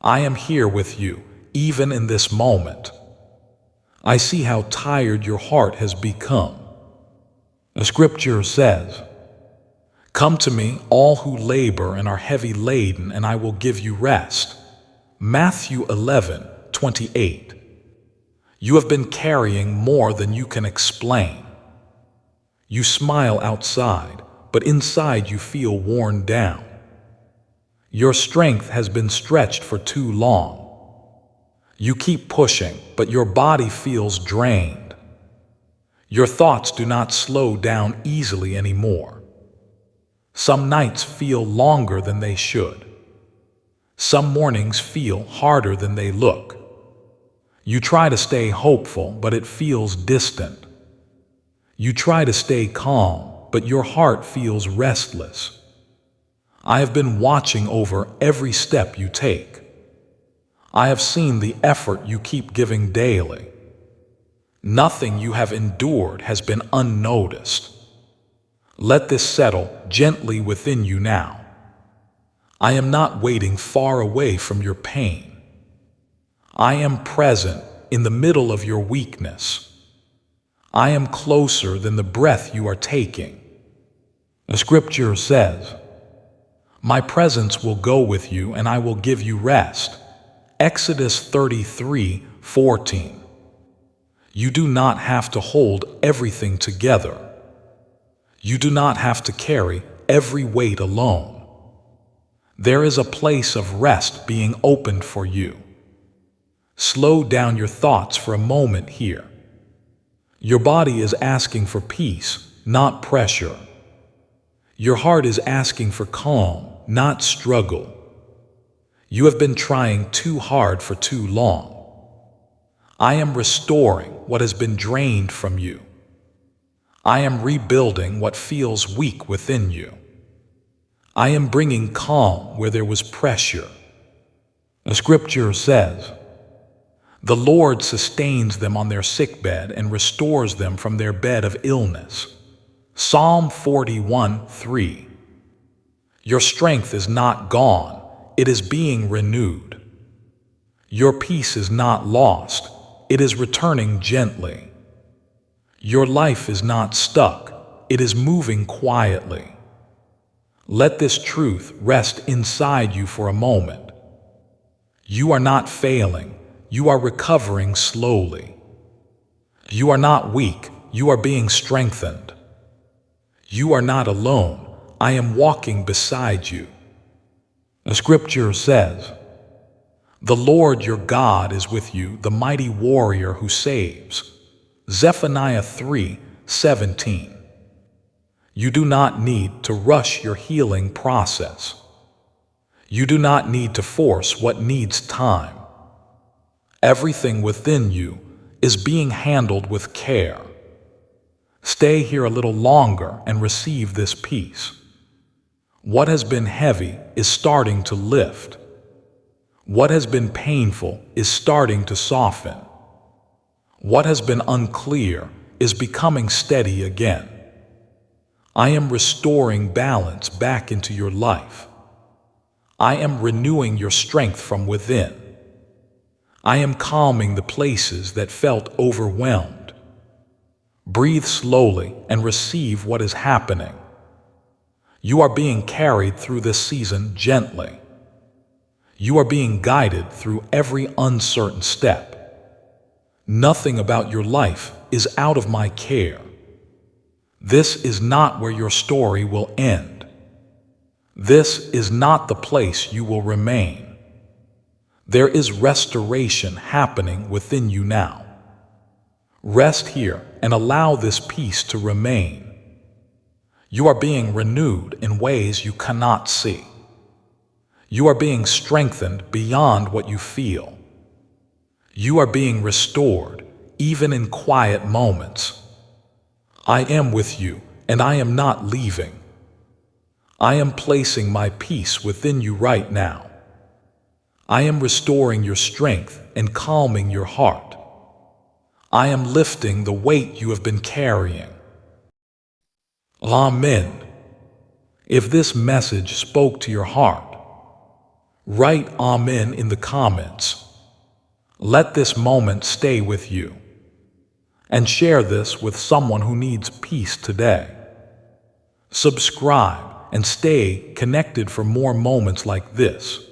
I am here with you, even in this moment. I see how tired your heart has become. The scripture says, "Come to me, all who labor and are heavy laden, and I will give you rest." Matthew 11:28. You have been carrying more than you can explain. You smile outside, but inside you feel worn down. Your strength has been stretched for too long. You keep pushing, but your body feels drained. Your thoughts do not slow down easily anymore. Some nights feel longer than they should. Some mornings feel harder than they look. You try to stay hopeful, but it feels distant. You try to stay calm, but your heart feels restless. I have been watching over every step you take. I have seen the effort you keep giving daily. Nothing you have endured has been unnoticed. Let this settle gently within you now. I am not waiting far away from your pain. I am present in the middle of your weakness. I am closer than the breath you are taking. The scripture says, "My presence will go with you and I will give you rest." Exodus 33:14. You do not have to hold everything together. You do not have to carry every weight alone. There is a place of rest being opened for you. Slow down your thoughts for a moment here. Your body is asking for peace, not pressure. Your heart is asking for calm, not struggle. You have been trying too hard for too long. I am restoring what has been drained from you. I am rebuilding what feels weak within you. I am bringing calm where there was pressure. The scripture says, "The Lord sustains them on their sickbed and restores them from their bed of illness." Psalm 41:3. Your strength is not gone, it is being renewed. Your peace is not lost, it is returning gently. Your life is not stuck, it is moving quietly. Let this truth rest inside you for a moment. You are not failing, you are recovering slowly. You are not weak, you are being strengthened. You are not alone, I am walking beside you. The scripture says, "The Lord your God is with you, the mighty warrior who saves." Zephaniah 3:17. You do not need to rush your healing process. You do not need to force what needs time. Everything within you is being handled with care. Stay here a little longer and receive this peace. What has been heavy is starting to lift. What has been painful is starting to soften. What has been unclear is becoming steady again. I am restoring balance back into your life. I am renewing your strength from within. I am calming the places that felt overwhelmed. Breathe slowly and receive what is happening. You are being carried through this season gently. You are being guided through every uncertain step. Nothing about your life is out of my care. This is not where your story will end. This is not the place you will remain. There is restoration happening within you now. Rest here and allow this peace to remain. You are being renewed in ways you cannot see. You are being strengthened beyond what you feel. You are being restored, even in quiet moments. I am with you, and I am not leaving. I am placing my peace within you right now. I am restoring your strength and calming your heart. I am lifting the weight you have been carrying. Amen. If this message spoke to your heart, Write Amen in the comments. Let this moment stay with you. And share this with someone who needs peace today. Subscribe and stay connected for more moments like this.